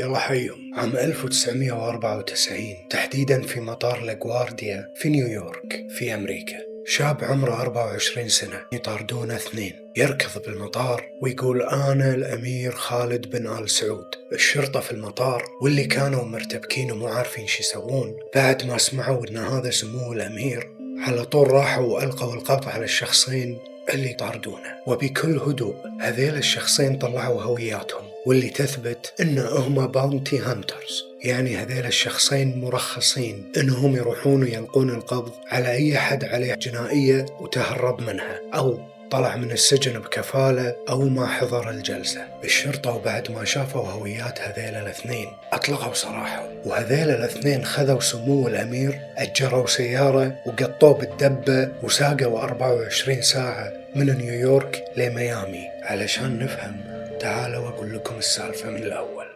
يلا حيهم. عام 1994 تحديدا في مطار لاغوارديا في نيويورك في أمريكا، شاب عمره 24 سنة يطاردونه اثنين، يركض بالمطار ويقول أنا الأمير خالد بن آل سعود. الشرطة في المطار واللي كانوا مرتبكين ومو عارفين شو يسوون بعد ما سمعوا إن هذا سمو الأمير، على طول راحوا وألقوا القبض على الشخصين اللي يطاردونه. وبكل هدوء هذيل الشخصين طلعوا هوياتهم، واللي تثبت إن هم باونتي هانترز، يعني هذيل الشخصين مرخصين إنهم يروحون ويلقون القبض على أي حد عليه جنائية وتهرب منها، أو طلع من السجن بكفالة، أو ما حضر الجلسة. الشرطة وبعد ما شافوا هويات هذيل الاثنين أطلقوا سراحهم، وهذيل الاثنين خذوا سمو الأمير، أجروا سيارة وقطوه بالدبة وساقوا 24 ساعة من نيويورك لميامي. علشان نفهم تعالوا أقول لكم السالفة من الأول.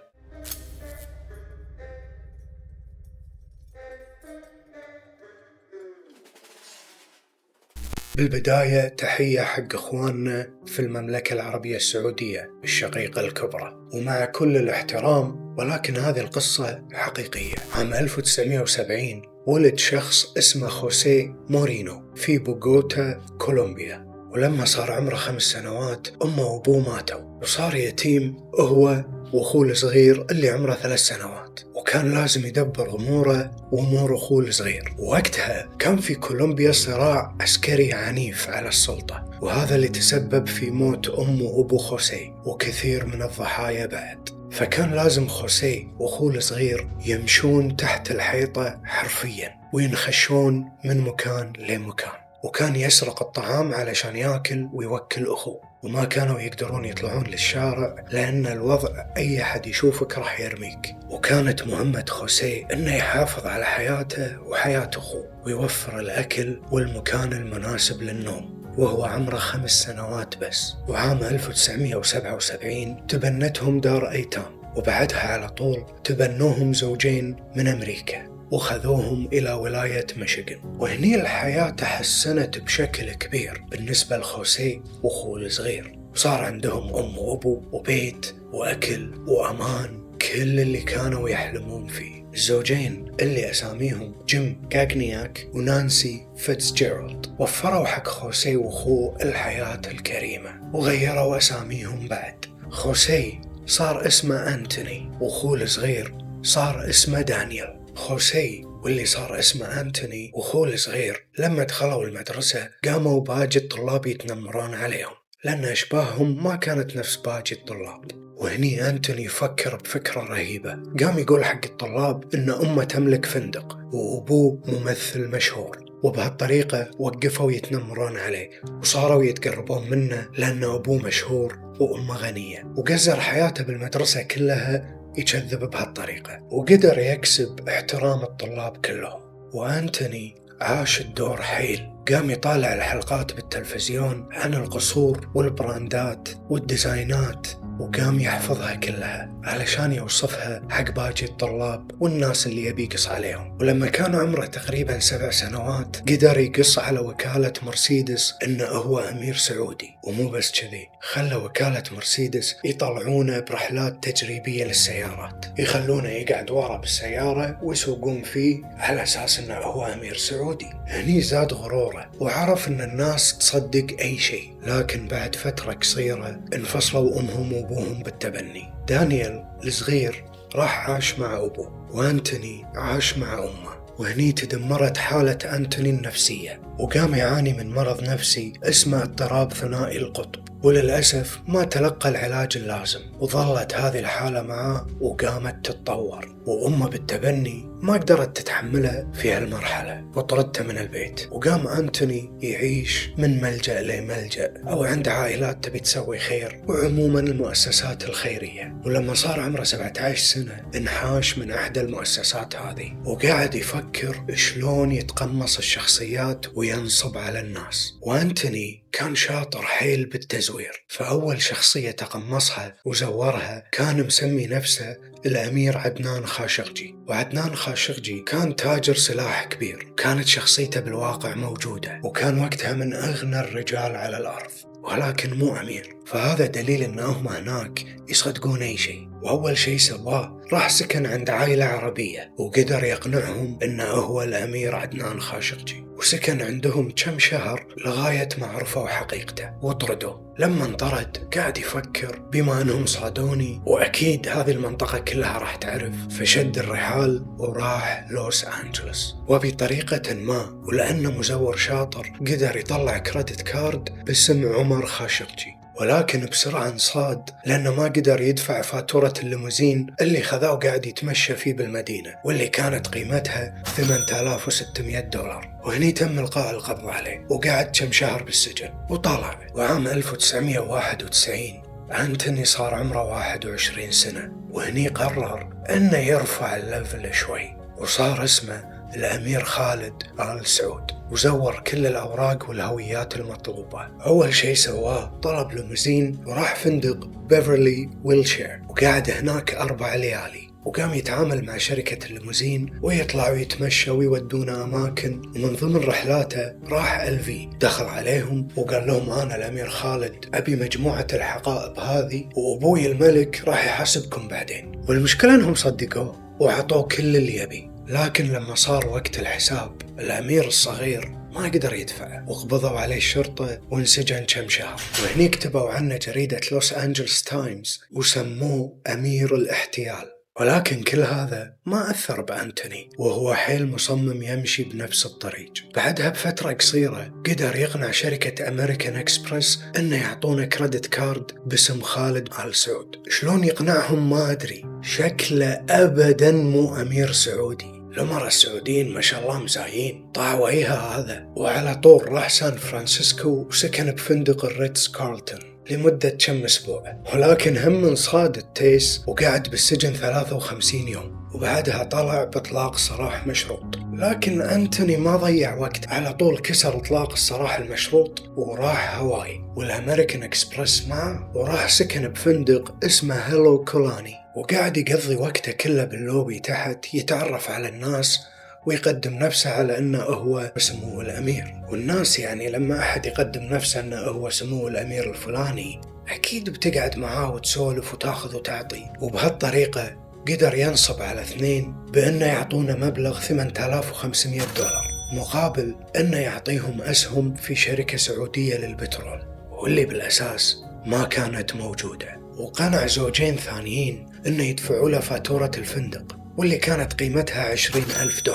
بالبداية تحية حق إخواننا في المملكة العربية السعودية الشقيقة الكبرى، ومع كل الاحترام ولكن هذه القصة حقيقية. عام 1970 ولد شخص اسمه خوسيه مورينو في بوغوتا كولومبيا، ولما صار عمره 5 سنوات أمه وأبوه ماتوا، وصار يتيم هو وأخوه الصغير اللي عمره 3 سنوات، وكان لازم يدبر أموره وأمور أخوه الصغير. ووقتها كان في كولومبيا صراع عسكري عنيف على السلطة، وهذا اللي تسبب في موت أم وأبو خوسيه وكثير من الضحايا بعد. فكان لازم خوسيه وأخوه الصغير يمشون تحت الحيطة حرفيا وينخشون من مكان لمكان، وكان يسرق الطعام علشان ياكل ويوكل أخوه، وما كانوا يقدرون يطلعون للشارع لأن الوضع أي حد يشوفك راح يرميك. وكانت مهمة خوسيه إنه يحافظ على حياته وحياة أخوه ويوفر الأكل والمكان المناسب للنوم، وهو عمره 5 سنوات بس. وعام 1977 تبنتهم دار أيتام، وبعدها على طول تبنوهم زوجين من أمريكا وخذوهم إلى ولاية ميشيغان. وهني الحياة تحسنت بشكل كبير بالنسبة لخوسيه وأخوه الصغير، وصار عندهم أم وأبو وبيت وأكل وأمان، كل اللي كانوا يحلمون فيه. الزوجين اللي أساميهم جيم غاغنياك ونانسي فيتزجيرالد وفروا حق خوسيه وأخوه الحياة الكريمة، وغيروا أساميهم بعد. خوسيه صار اسمه أنتوني، وأخوه الصغير صار اسمه دانيال. خوسيه واللي صار اسمه أنتوني وأخوه الصغير لما دخلوا المدرسة قاموا باقي الطلاب يتنمرون عليهم لأن أشباههم ما كانت نفس باقي الطلاب. وهني أنتوني فكر بفكرة رهيبة، قام يقول حق الطلاب إن أمه تملك فندق وأبوه ممثل مشهور، وبهالطريقة وقفوا يتنمرون عليه وصاروا يتقربون منه لأن أبوه مشهور وأمه غنية، وقزر حياته بالمدرسة كلها يكذب بهالطريقة، وقدر يكسب احترام الطلاب كلهم. وأنتوني عاش الدور حيل، قام يطالع الحلقات بالتلفزيون عن القصور والبراندات والديزاينات، وقام يحفظها كلها علشان يوصفها حق باقي الطلاب والناس اللي يبي يقص عليهم. ولما كان عمره تقريبا 7 سنوات قدر يقص على وكالة مرسيدس إنه هو أمير سعودي، ومو بس كذي، خلى وكالة مرسيدس يطلعونه برحلات تجريبية للسيارات، يخلونه يقعد ورا بالسيارة ويسوقون فيه على أساس إنه هو أمير سعودي. هني زاد غروره وعرف إن الناس تصدق أي شيء. لكن بعد فترة قصيرة انفصلوا أمهم وأبوهم بالتبني. دانيال الصغير راح عاش مع أبوه، وأنتوني عاش مع أمه. وهني تدمرت حالة أنتوني النفسية، وقام يعاني من مرض نفسي اسمه اضطراب ثنائي القطب، وللأسف ما تلقى العلاج اللازم، وظلت هذه الحالة معاه وقامت تتطور. وأمه بالتبني ما قدرت تتحمله في هالمرحلة وطردته من البيت، وقام أنتوني يعيش من ملجأ لملجأ أو عند عائلات تبي تسوي خير، وعموما المؤسسات الخيرية. ولما صار عمره 17 سنة انحاش من أحدى المؤسسات هذه، وقاعد يفكر شلون يتقمص الشخصيات وينصب على الناس. وأنتوني كان شاطر حيل بالتزوير، فأول شخصية تقمصها وزورها كان مسمي نفسه الأمير عدنان خاشقجي. وعدنان خاشقجي كان تاجر سلاح كبير، كانت شخصيته بالواقع موجودة، وكان وقتها من أغنى الرجال على الأرض، ولكن مو أمير. فهذا دليل أنهم هناك يصدقون أي شيء. وأول شيء سواه راح سكن عند عائلة عربية وقدر يقنعهم أنه هو الأمير عدنان خاشقجي، وسكن عندهم كم شهر لغاية ما عرفوا حقيقته وطردوه. لما انطرد قاعد يفكر بما أنهم صادوني وأكيد هذه المنطقة كلها راح تعرف، فشد الرحال وراح لوس أنجلوس. وبطريقة ما ولأنه مزور شاطر قدر يطلع كريدت كارد باسم عمر خاشقجي، ولكن بسرعة انصاد لأنه ما قدر يدفع فاتورة الليموزين اللي خذاه وقاعد يتمشى فيه بالمدينة، واللي كانت قيمتها $8600. وهني تم إلقاء القبض عليه وقعد كم شهر بالسجن وطلع. وعام 1991 أنتوني صار عمره 21 سنة، وهني قرر أنه يرفع الليفل شوي وصار اسمه الأمير خالد آل سعود، وزور كل الأوراق والهويات المطلوبة. أول شيء سواه طلب ليموزين وراح فندق بيفرلي ويلشير وقعد هناك 4 ليالي، وقام يتعامل مع شركة الليموزين ويطلعوا يتمشوا ويودونا أماكن. ومن ضمن رحلاته راح LV دخل عليهم وقال لهم أنا الأمير خالد أبي مجموعة الحقائب هذه وأبوي الملك راح يحاسبكم بعدين. والمشكلة أنهم صدقوه وعطوه كل اللي يبي، لكن لما صار وقت الحساب الأمير الصغير ما قدر يدفع وقبضوا عليه الشرطة وانسجن كم شهر. وهني كتبوا عنه جريدة لوس أنجلس تايمز وسموه أمير الاحتيال. ولكن كل هذا ما أثر بأنتوني، وهو حيل مصمم يمشي بنفس الطريق. بعدها بفترة قصيرة قدر يقنع شركة أمريكان إكسبرس أنه يعطونه كريدت كارد باسم خالد آل سعود. شلون يقنعهم ما أدري، شكله أبدا مو أمير سعودي. الأمراء السعوديين ما شاء الله مزايين. طاع وجهه هذا وعلى طول راح سان فرانسيسكو وسكن بفندق الريتز كارلتون لمدة كم أسبوع، ولكن هم انصاد التيس وقعد بالسجن 53 يوم، وبعدها طلع بإطلاق سراح مشروط. لكن أنتوني ما ضيع وقت، على طول كسر إطلاق السراح المشروط وراح هاواي والأمريكان إكسبرس معه، وراح سكن بفندق اسمه هيلو كولاني وقاعد يقضي وقته كله باللوبي تحت يتعرف على الناس ويقدم نفسه على أنه هو سمو الأمير. والناس يعني لما أحد يقدم نفسه أنه هو سمو الأمير الفلاني أكيد بتقعد معاه وتسولف وتاخذ وتعطي. وبهالطريقة قدر ينصب على 2 بأنه يعطونه مبلغ $8500 مقابل أنه يعطيهم أسهم في شركة سعودية للبترول واللي بالأساس ما كانت موجودة. وقنع زوجين ثانيين أنه يدفعوا له فاتورة الفندق واللي كانت قيمتها $20,000،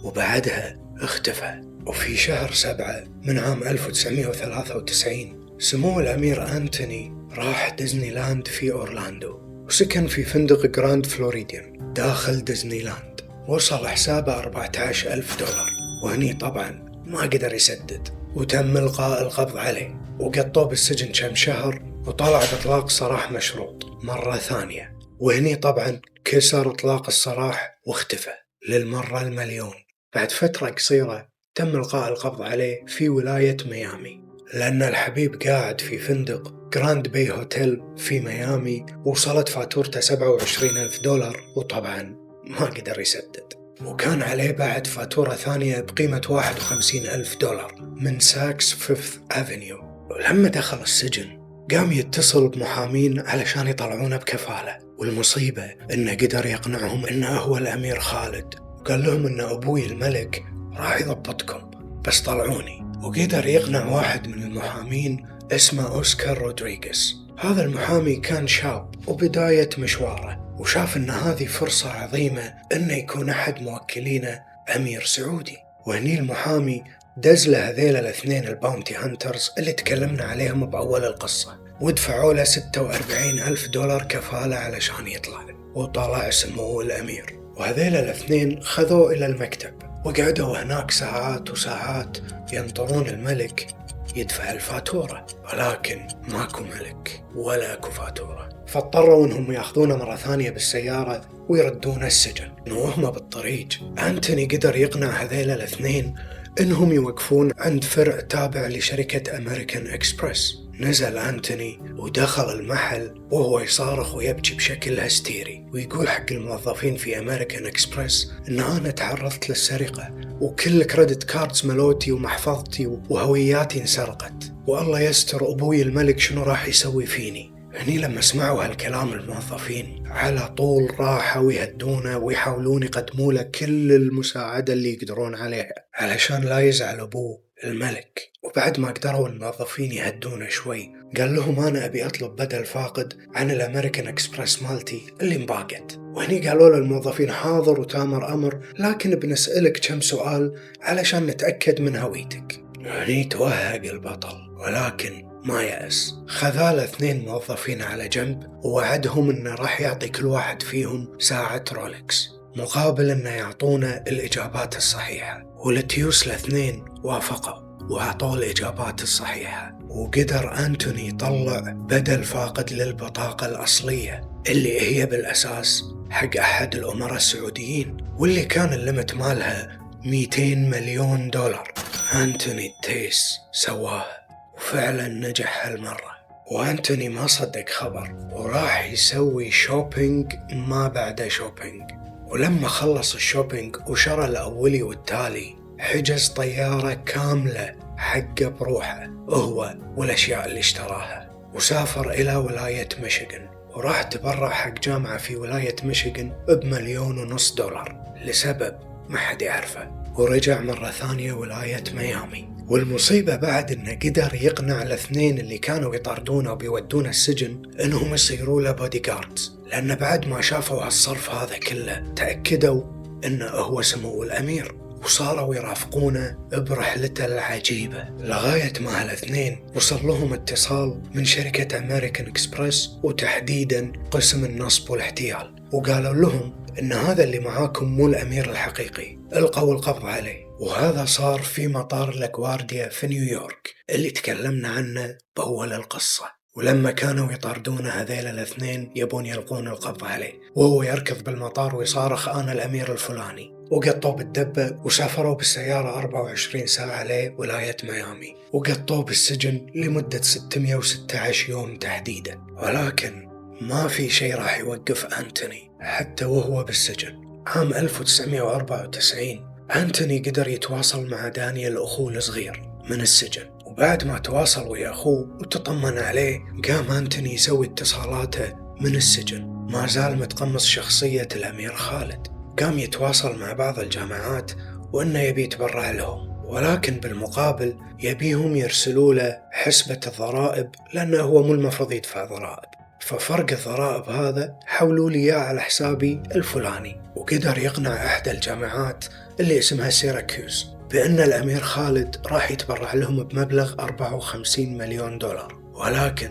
وبعدها اختفى. وفي شهر 7 من عام 1993 سمو الأمير أنتوني راح ديزني لاند في أورلاندو وسكن في فندق جراند فلوريديان داخل ديزني لاند. وصل حسابه $14,000، وهني طبعا ما قدر يسدد وتم إلقاء القبض عليه وقطوه بالسجن كم شهر، وطلع بإطلاق سراح مشروط مرة ثانية. وهني طبعا كسر إطلاق السراح واختفى للمرة المليون. بعد فترة قصيرة تم إلقاء القبض عليه في ولاية ميامي، لأن الحبيب قاعد في فندق جراند باي هوتيل في ميامي وصلت فاتورته $27,000، وطبعا ما قدر يسدد. وكان عليه بعد فاتورة ثانية بقيمة $51,000 من ساكس فيفث أفنيو. ولما دخل السجن قام يتصل بمحامين علشان يطلعونه بكفالة، والمصيبة إنه قدر يقنعهم إنه هو الأمير خالد، وقال لهم إن أبوي الملك راح يضبطكم بس طلعوني. وقدر يقنع واحد من المحامين اسمه أوسكار رودريغيز. هذا المحامي كان شاب وبداية مشواره، وشاف إن هذه فرصة عظيمة إنه يكون أحد موكلينه أمير سعودي. وهني المحامي دز له هذيل الاثنين الباونتي هانترز اللي تكلمنا عليهم بأول القصة، ودفعوا له $46,000 كفالة علشان يطلع. وطلع سموه الأمير، وهذيل الاثنين خذوه إلى المكتب وقعدوا هناك ساعات وساعات ينطرون الملك يدفع الفاتورة، ولكن ماكو ملك ولا اكو فاتورة. فاضطروا انهم ياخذونه مرة ثانية بالسيارة ويردونه السجن. وهم بالطريق أنتوني قدر يقنع هذيل الاثنين انهم يوقفون عند فرع تابع لشركة أمريكان إكسبرس نزل أنتوني ودخل المحل وهو يصارخ ويبكي بشكل هستيري، ويقول حق الموظفين في أمريكان إكسبرس إن أنا تعرضت للسرقة وكل كريدت كاردز ملوتي ومحفظتي وهوياتي انسرقت، والله يستر أبوي الملك شنو راح يسوي فيني. هني لما سمعوا هالكلام الموظفين على طول راحوا يهدونه ويحاولون يقدموا له كل المساعدة اللي يقدرون عليها علشان لا يزعل أبوه الملك. وبعد ما قدروا الموظفين يهدونه شوي قال لهم أنا أبي أطلب بدل فاقد عن الأمريكان إكسبرس مالتي اللي مباقت. وهني قالوا له الموظفين حاضر وتامر أمر، لكن بنسألك كم سؤال علشان نتأكد من هويتك. هني توهق البطل ولكن ما يأس، خذاله 2 موظفين على جنب ووعدهم انه راح يعطي كل واحد فيهم ساعة رولكس مقابل انه يعطونا الإجابات الصحيحة. والتيوس ال2 وافقوا وأعطوه الإجابات الصحيحة، وقدر أنتوني يطلع بدل فاقد للبطاقة الأصلية اللي هي بالأساس حق أحد الأمراء السعوديين، واللي كان الليمت مالها 200 مليون دولار. أنتوني التيس سواها وفعلا نجح هالمرة، وأنتوني ما صدق خبر وراح يسوي شوبينج ما بعد شوبينج. ولما خلص الشوبينج وشرى الأولي والتالي حجز طيارة كاملة حقه بروحه هو والأشياء اللي اشتراها، وسافر إلى ولاية ميشيغان وراح تبرع حق جامعة في ولاية ميشيغان ب1.5 مليون دولار لسبب ما حد يعرفه، ورجع مرة ثانية ولاية ميامي. والمصيبة بعد انه قدر يقنع ال2 اللي كانوا يطاردونه وبيودونه السجن انهم يصيروا له بودي جاردز، لان بعد ما شافوا هالصرف هذا كله تأكدوا انه هو سمو الامير، وصاروا يرافقونه برحلته العجيبة لغاية ما هال2 وصل لهم اتصال من شركة أمريكان إكسبرس وتحديدا قسم النصب والاحتيال، وقالوا لهم إن هذا اللي معاكم مو الأمير الحقيقي، ألقوا القبض عليه. وهذا صار في مطار لاغوارديا في نيويورك اللي تكلمنا عنه بأول القصة. ولما كانوا يطاردون هذيل ال2 يبون يلقون القبض عليه وهو يركض بالمطار ويصارخ أنا الأمير الفلاني، وقطوه بالدبة وسافروا بالسيارة 24 ساعة لولاية ميامي، وقطوه بالسجن لمدة 616 يوم تحديدا. ولكن ما في شيء راح يوقف أنتوني حتى وهو بالسجن. عام 1994 أنتوني قدر يتواصل مع دانيال أخوه الصغير من السجن، وبعد ما تواصل ويا أخوه وتطمن عليه قام أنتوني يسوي اتصالاته من السجن. ما زال متقمص شخصية الأمير خالد، قام يتواصل مع بعض الجامعات وأنه يبي يتبرع لهم، ولكن بالمقابل يبيهم يرسلوا له حسبة الضرائب لأنه هو مو المفروض يدفع ضرائب. ففرق الضرائب هذا حولوا لي إياه على حسابي الفلاني. وقدر يقنع إحدى الجامعات اللي اسمها سيراكيوز بأن الأمير خالد راح يتبرع لهم بمبلغ 54 مليون دولار، ولكن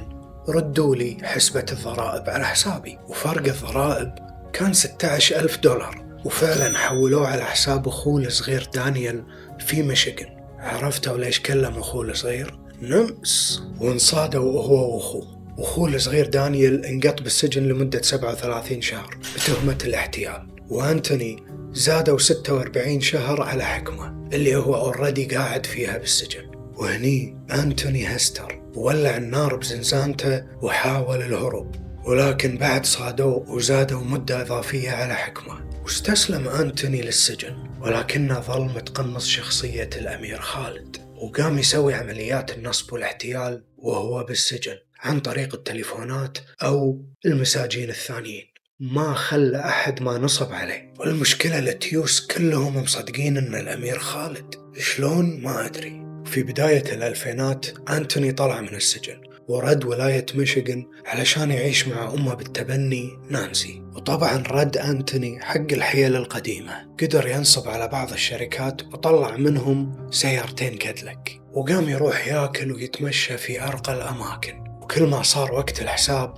ردوا لي حسبة الضرائب على حسابي، وفرق الضرائب كان 16,000 دولار، وفعلا حولوه على حساب أخوه الصغير دانيال في ميشيغان. عرفتوا ليش كلم أخوه الصغير؟ نمس وانصادوا هو وأخوه. وأخوه الصغير دانيال انقط بالسجن لمدة 37 شهر بتهمة الاحتيال، وأنتوني زادوا 46 شهر على حكمه اللي هو أوريدي قاعد فيها بالسجن. وهني أنتوني هستر وولع النار بزنزانته وحاول الهروب، ولكن بعد صادوه وزادوا مدة إضافية على حكمه، واستسلم أنتوني للسجن، ولكنه ظل متقمص شخصية الأمير خالد، وقام يسوي عمليات النصب والاحتيال وهو بالسجن عن طريق التليفونات أو المساجين الثانيين. ما خلى أحد ما نصب عليه. والمشكلة التيوس كلهم مصدقين أن الأمير خالد، شلون ما أدري. في بداية الألفينات أنتوني طلع من السجن ورد ولاية ميشيغان علشان يعيش مع أمه بالتبني نانسي. وطبعا رد أنتوني حق الحيل القديمة، قدر ينصب على بعض الشركات وطلع منهم سيارتين كادلك، وقام يروح ياكل ويتمشى في أرقى الأماكن. وكل ما صار وقت الحساب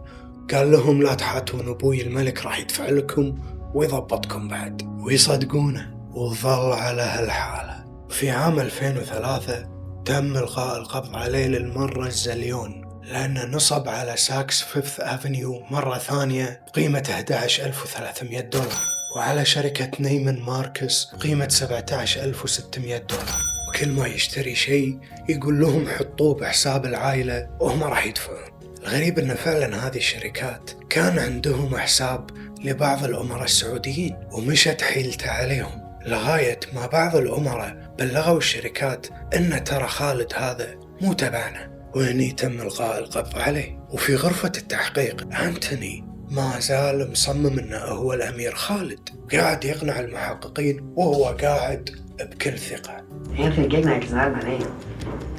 قال لهم لا تحاتون أبوي الملك راح يدفع لكم ويضبطكم بعد، ويصدقونه وظل على هالحالة. في عام 2003 تم إلغاء القبض عليه للمرة الزليون لأنه نصب على ساكس فيفث أفنيو مرة ثانية قيمة 11,300 دولار، وعلى شركة نيمان ماركس قيمة 17,600 دولار. وكل ما يشتري شيء يقول لهم حطوه بحساب العائلة وهم راح يدفعون. الغريب أن فعلا هذه الشركات كان عندهم حساب لبعض الأمراء السعوديين ومشت حيلته عليهم، لغاية ما بعض الأمراء بلغوا الشركات أن ترى خالد هذا مو تبعنا، وهني تم إلغاء القبض عليه. وفي غرفة التحقيق أنتوني ما زال مصمم أنه هو الأمير خالد، قاعد يقنع المحققين وهو قاعد بكل ثقة. Anthony Gignac is not my name.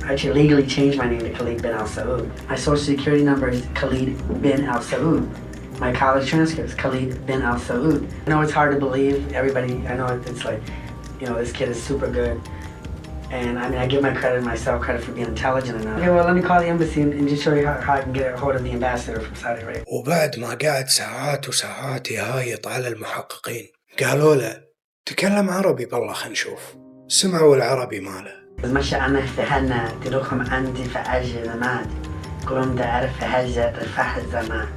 I actually legally changed my name to Khalid bin Al Saud. My social security number is Khalid bin Al Saud. My college transcript is Khalid bin Al Saud. I know it's hard to believe. Everybody, I know it's like, this kid is super good. And I mean, I give myself credit for being intelligent enough. Okay, well, let me call the embassy and just show you how I can get a hold of the ambassador from Saudi Arabia. وبعد ما قعد ساعات وساعات يهايط على المحققين، قالوا له تكلم عربي بالله خلينا نشوف. سمعوا العربي ماله. مشى أنا افتهلنا تلوكم عندي فأجل زمان قلهم تعرف هجة رفح الزمان.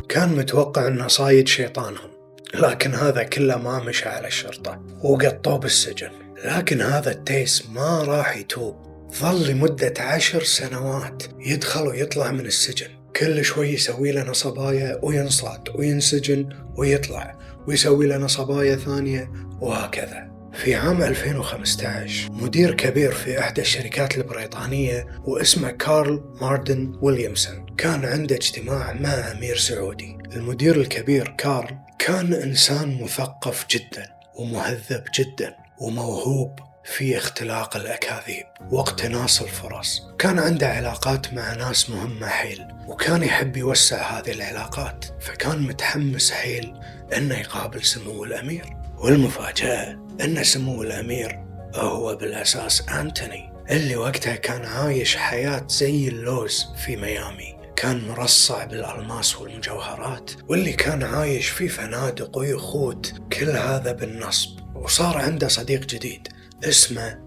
كان متوقع أنه صايد شيطانهم، لكن هذا كله ما مشى على الشرطة وقطوه بالسجن. لكن هذا التيس ما راح يتوب، ظل لمدة 10 سنوات يدخل ويطلع من السجن، كل شوي يسوي له نصبايا وينصاد وينسجن ويطلع ويسوي له نصبايا ثانية وهكذا. في عام 2015 مدير كبير في إحدى الشركات البريطانية واسمه كارل ماردن ويليامسون كان عنده اجتماع مع أمير سعودي. المدير الكبير كارل كان إنسان مثقف جدا ومهذب جدا وموهوب في اختلاق الأكاذيب واقتناص الفرص. كان عنده علاقات مع ناس مهمة حيل، وكان يحب يوسع هذه العلاقات، فكان متحمس حيل أنه يقابل سمو الأمير. والمفاجأة أن سمو الأمير هو بالأساس أنتوني، اللي وقتها كان عايش حياة زي اللوز في ميامي، كان مرصع بالألماس والمجوهرات، واللي كان عايش في فنادق ويخوت، كل هذا بالنصب. وصار عنده صديق جديد اسمه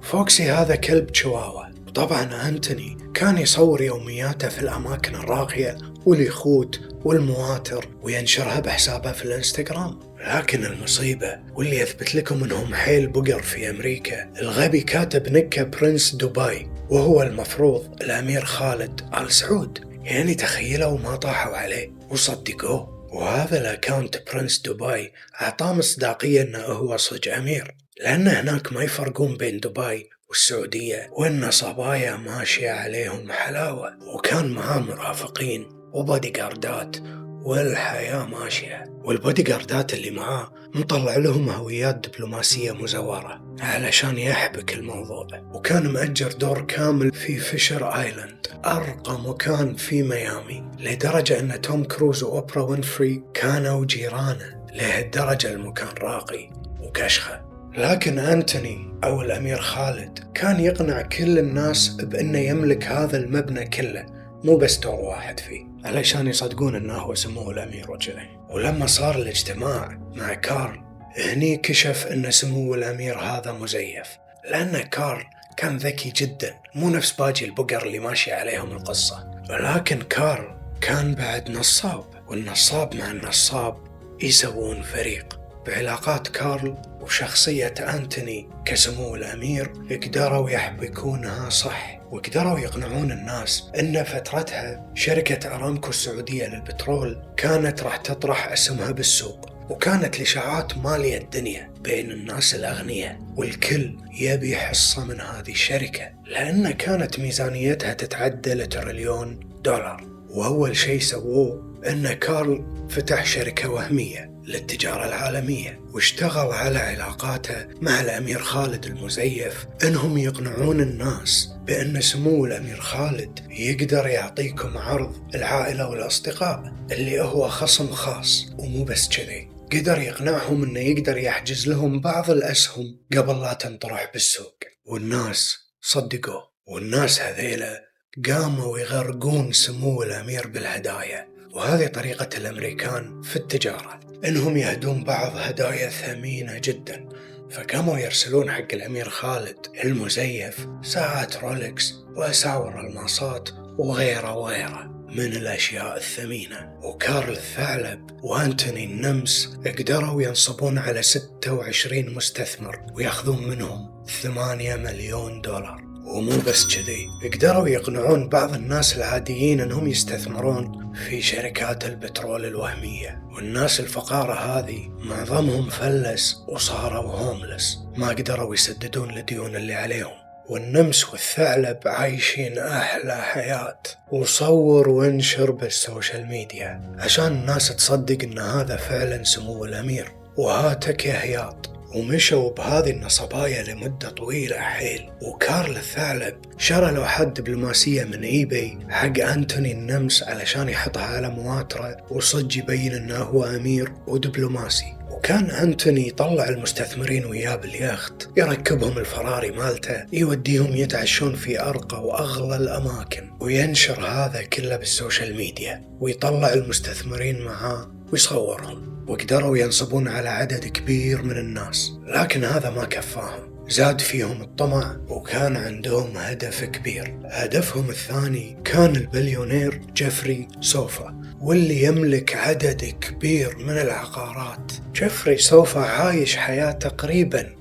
فوكسي هذا كلب تشواوا. وطبعا أنتوني كان يصور يومياته في الأماكن الراقية واليخوت والمواتر وينشرها بحسابه في الانستغرام. لكن المصيبة واللي يثبت لكم انهم حيل بقر في أمريكا، الغبي كاتب نكة برنس دبي وهو المفروض الأمير خالد آل سعود. يعني تخيلوا ما طاحوا عليه وصدقوه، وهذا الأكاونت برنس دبي أعطاه مصداقية أنه هو صج أمير، لأن هناك ما يفرقون بين دبي والسعودية، والنصبايا ماشية عليهم حلاوة، وكان معاه مرافقين وبودي جاردات والحياة ماشية. والبودي جاردات اللي معاه مطلع لهم هويات دبلوماسية مزورة علشان يحبك الموضوع، وكان مأجر دور كامل في فيشر آيلاند، أرقى مكان في ميامي، لدرجة أن توم كروز وأوبرا وينفري كانوا جيرانه. لهالدرجة المكان راقي وكشخة. لكن أنتوني أو الأمير خالد كان يقنع كل الناس بأنه يملك هذا المبنى كله، مو بس دور واحد فيه، علشان يصدقون أنه هو سمو الأمير وجهه. ولما صار الاجتماع مع كارل، هني كشف أن سمو الأمير هذا مزيف، لأن كارل كان ذكي جدا، مو نفس باقي البقر اللي ماشي عليهم القصة. ولكن كارل كان بعد نصاب، والنصاب مع النصاب يسوون فريق. بعلاقات كارل وشخصية أنتوني كسمو الأمير قدروا يحبكونها صح، وقدروا يقنعون الناس أن فترتها شركة أرامكو السعودية للبترول كانت راح تطرح اسمها بالسوق، وكانت الإشاعات مالية الدنيا بين الناس الأغنياء، والكل يبي حصة من هذه الشركة، لأن كانت ميزانيتها تتعدى $1,000,000,000. وأول شيء سووه أن كارل فتح شركة وهمية للتجارة العالمية، واشتغل على علاقاته مع الأمير خالد المزيف أنهم يقنعون الناس بأن سمو الأمير خالد يقدر يعطيكم عرض العائلة والأصدقاء اللي هو خصم خاص. ومو بس كذي، قدر يقنعهم أنه يقدر يحجز لهم بعض الأسهم قبل لا تنطرح بالسوق. والناس صدقوه، والناس هذيلا قاموا يغرقون سمو الأمير بالهدايا. وهذه طريقة الأمريكان في التجارة، إنهم يهدون بعض هدايا ثمينة جدا. فقاموا يرسلون حق الأمير خالد المزيف ساعات رولكس وأساور الماصات وغيره وغيره. من الأشياء الثمينة. وكارل الثعلب وأنتوني النمس قدروا ينصبون على 26 مستثمر ويأخذون منهم 8 مليون دولار. ومو بس كذي، قدروا يقنعون بعض الناس العاديين أنهم يستثمرون في شركات البترول الوهمية. والناس الفقارة هذه معظمهم فلس وصاروا هوملس، ما قدروا يسددون الديون اللي عليهم. والنمس والثعلب عايشين أحلى حياة، وصور وانشر بالسوشيال ميديا عشان الناس تصدق أن هذا فعلا سمو الأمير. وهاتك يا هياط، ومشوا بهذه النصبايا لمدة طويلة حيل. وكارل الثعلب شرى لوحات دبلوماسية من ايباي حق أنتوني النمس علشان يحطها على مواتره وصج يبين أنه هو أمير ودبلوماسي. وكان أنتوني يطلع المستثمرين وياه باليخت، يركبهم الفراري مالته، يوديهم يتعشون في أرقى وأغلى الأماكن، وينشر هذا كله بالسوشيال ميديا، ويطلع المستثمرين معاه ويصورهم. وقدروا ينصبون على عدد كبير من الناس، لكن هذا ما كفاهم، زاد فيهم الطمع وكان عندهم هدف كبير. هدفهم الثاني كان البليونير جيفري سوفا، واللي يملك عدد كبير من العقارات. جيفري سوفا عايش حياة تقريبا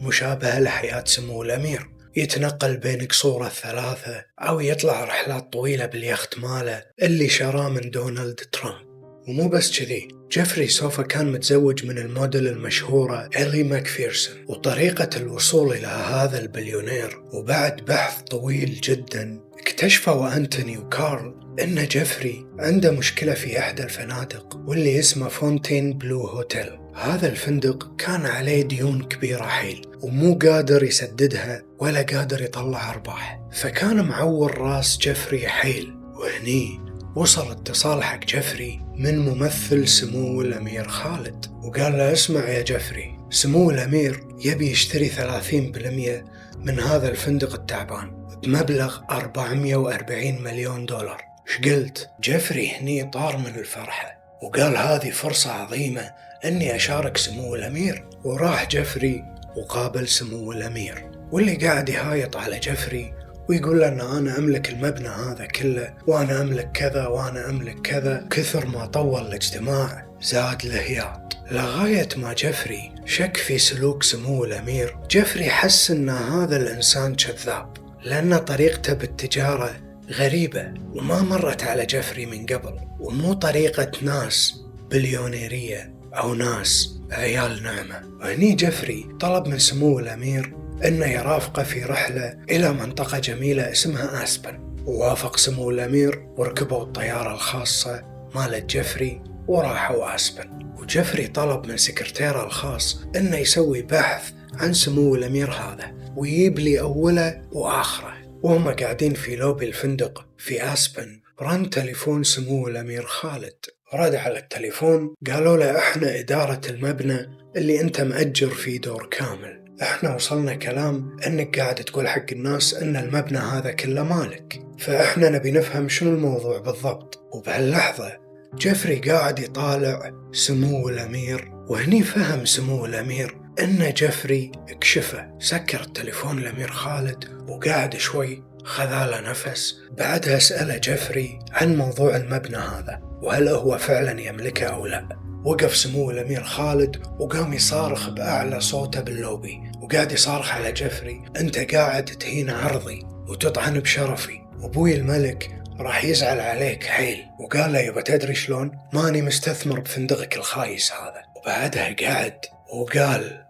مشابهة لحياة سمو الأمير، يتنقل بين قصور الثلاثة أو يطلع رحلات طويلة باليخت ماله اللي شراه من دونالد ترامب. ومو بس كذي، جيفري سوفا كان متزوج من الموديل المشهورة إلي ماكفيرسون. وطريقة الوصول إلى هذا البليونير وبعد بحث طويل جدا اكتشفوا أنتوني وكارل إن جيفري عنده مشكلة في إحدى الفنادق واللي اسمه فونتين بلو هوتيل. هذا الفندق كان عليه ديون كبيرة حيل ومو قادر يسددها ولا قادر يطلع أرباح، فكان معور راس جيفري حيل. وهني وصل اتصال حق جيفري من ممثل سمو الأمير خالد، وقال له اسمع يا جيفري، سمو الأمير يبي يشتري 30% من هذا الفندق التعبان بمبلغ 440 مليون دولار. شقلت؟ جيفري هني طار من الفرحة وقال هذه فرصة عظيمة أني أشارك سمو الأمير. وراح جيفري وقابل سمو الأمير، واللي قاعد يهايط على جيفري ويقول له أن أنا أملك المبنى هذا كله، وأنا أملك كذا وأنا أملك كذا. كثر ما طول الاجتماع زاد الهياط، لغاية ما جيفري شك في سلوك سمو الأمير. جيفري حس أن هذا الإنسان كذاب، لأن طريقته بالتجارة غريبة وما مرت على جيفري من قبل، ومو طريقة ناس بليونيرية أو ناس عيال نعمة. وهني جيفري طلب من سمو الأمير إنه يرافقه في رحلة إلى منطقة جميلة اسمها آسبن. ووافق سمو الأمير وركبوا الطيارة الخاصة مالت جيفري وراحوا آسبن. وجيفري طلب من سكرتيره الخاص إنه يسوي بحث عن سمو الأمير هذا ويجيب لي أوله وآخره. وهم قاعدين في لوبي الفندق في آسبن رن تليفون سمو الأمير خالد. رد على التليفون، قالوا له إحنا إدارة المبنى اللي أنت مأجر فيه دور كامل، إحنا وصلنا كلام أنك قاعد تقول حق الناس أن المبنى هذا كله مالك، فإحنا نبي نفهم شنو الموضوع بالضبط. وبهاللحظة جيفري قاعد يطالع سمو الأمير، وهني فهم سمو الأمير أن جيفري اكشفه. سكر التليفون الأمير خالد وقاعد شوي خذاله نفس، بعدها سأله جيفري عن موضوع المبنى هذا وهل هو فعلا يملكه أو لا. وقف سمو الأمير خالد وقام يصارخ بأعلى صوته باللوبي، وقاعد يصارخ على جيفري أنت قاعد تهين عرضي وتطعن بشرفي، وأبوي الملك راح يزعل عليك حيل. وقال له يبا تدري شلون؟ ماني مستثمر بفندقك الخايس هذا. وبعدها قعد وقال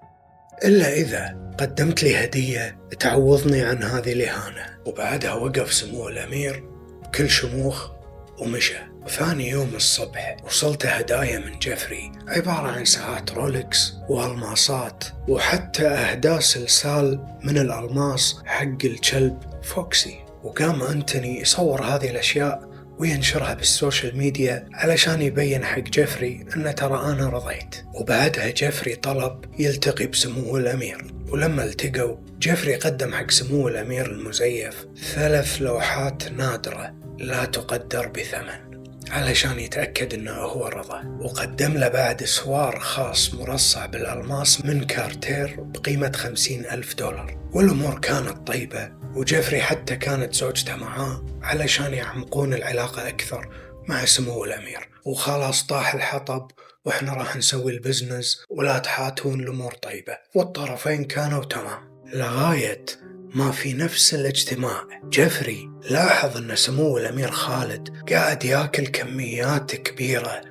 إلا إذا قدمت لي هدية تعوضني عن هذه الإهانة. وبعدها وقف سمو الأمير كل شموخ ومشى. وثاني يوم الصبح وصلت هدايا من جيفري عبارة عن ساعات رولكس وألماسات وحتى أهداء سلسال من الألماس حق الكلب فوكسي. وقام أنتوني يصور هذه الأشياء وينشرها بالسوشيال ميديا علشان يبين حق جيفري أن ترى أنا رضيت. وبعدها جيفري طلب يلتقي بسمو الأمير، ولما التقوا جيفري قدم حق سمو الأمير المزيف 3 لوحات نادرة لا تقدر بثمن علشان يتأكد أنه هو رضى. وقدم له بعد سوار خاص مرصع بالألماس من كارتير بقيمة 50,000 دولار. والأمور كانت طيبة وجيفري حتى كانت زوجته معاه علشان يعمقون العلاقة أكثر مع سمو الأمير، وخلاص طاح الحطب وإحنا راح نسوي البزنس ولا تحاتون الأمور طيبة، والطرفين كانوا تمام. لغاية ما في نفس الاجتماع جيفري لاحظ أن سمو الأمير خالد قاعد ياكل كميات كبيرة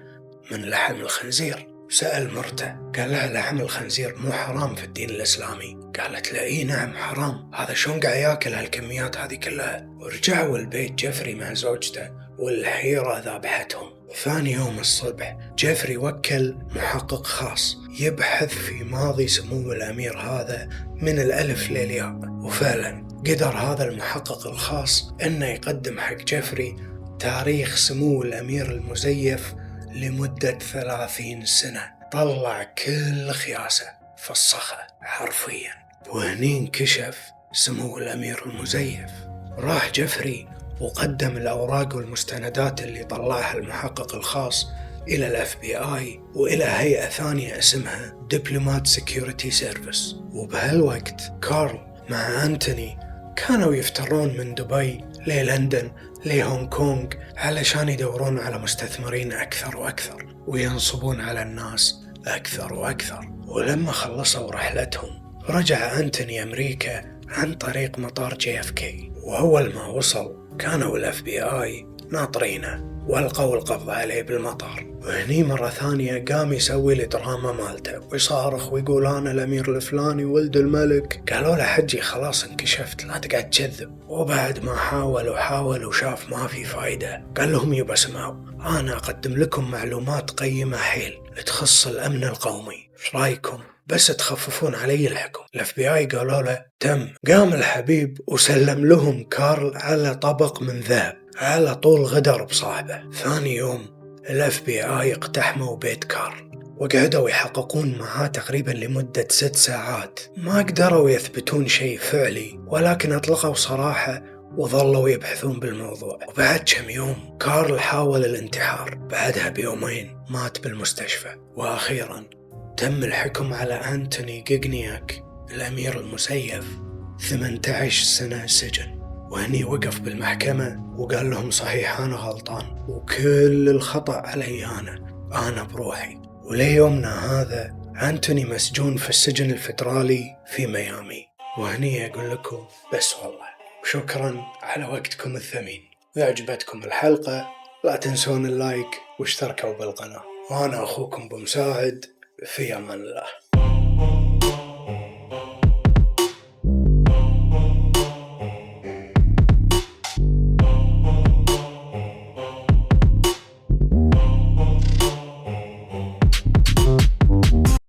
من لحم الخنزير. سأل مرته، قال لها لحم الخنزير مو حرام في الدين الإسلامي؟ قالت له إيه نعم حرام، هذا شلون قاعد ياكل هالكميات هذه كلها؟ ورجعوا البيت جيفري مع زوجته والحيرة ذابحتهم. ثاني يوم الصبح جيفري وكل محقق خاص يبحث في ماضي سمو الأمير هذا من الألف للياء، وفعلا قدر هذا المحقق الخاص أنه يقدم حق جيفري تاريخ سمو الأمير المزيف لمدة 30 سنة. طلع كل خياسة فصخة حرفيا، وهني انكشف سمو الأمير المزيف. راح جيفري وقدم الأوراق والمستندات اللي طلعها المحقق الخاص إلى ال FBI وإلى هيئة ثانية اسمها Diplomat Security Service. وبهالوقت كارل مع أنتوني كانوا يفترون من دبي للندن لهونغ كونغ علشان يدورون على مستثمرين أكثر وأكثر وينصبون على الناس أكثر وأكثر. ولما خلصوا رحلتهم رجع أنتوني أمريكا عن طريق مطار JFK، وأول ما وصل كانوا ال FBI ناطرينه والقوا القبض عليه بالمطار. وهني مرة ثانية قام يسوي الدراما مالته ويصارخ ويقول أنا الأمير الفلاني ولد الملك. قالوا له حجي خلاص انكشفت لا تقعد تكذب. وبعد ما حاول وشاف ما في فايدة قال لهم يبا اسمعوا، أنا أقدم لكم معلومات قيمة حيل تخص الأمن القومي، ايش رايكم بس تخففون علي الحكم؟ ال FBI قالوا له تم. قام الحبيب وسلم لهم كارل على طبق من ذهب، على طول غدر بصاحبه. ثاني يوم ال FBI اقتحموا بيت كارل وقعدوا يحققون معاه تقريبا لمدة 6 ساعات. ما قدروا يثبتون شيء فعلي، ولكن أطلقوا صراحة وظلوا يبحثون بالموضوع. وبعد كم يوم كارل حاول الانتحار، بعدها بيومين مات بالمستشفى. وأخيرا تم الحكم على أنتوني غيغنياك الأمير المزيف 18 سنة سجن. وهني وقف بالمحكمة وقال لهم صحيح أنا غلطان وكل الخطأ علي أنا بروحي. وليومنا هذا أنتوني مسجون في السجن الفدرالي في ميامي. وهني أقول لكم بس والله وشكرا على وقتكم الثمين. إذا عجبتكم الحلقة لا تنسون اللايك واشتركوا بالقناة، وأنا أخوكم بمساعد في أمان الله.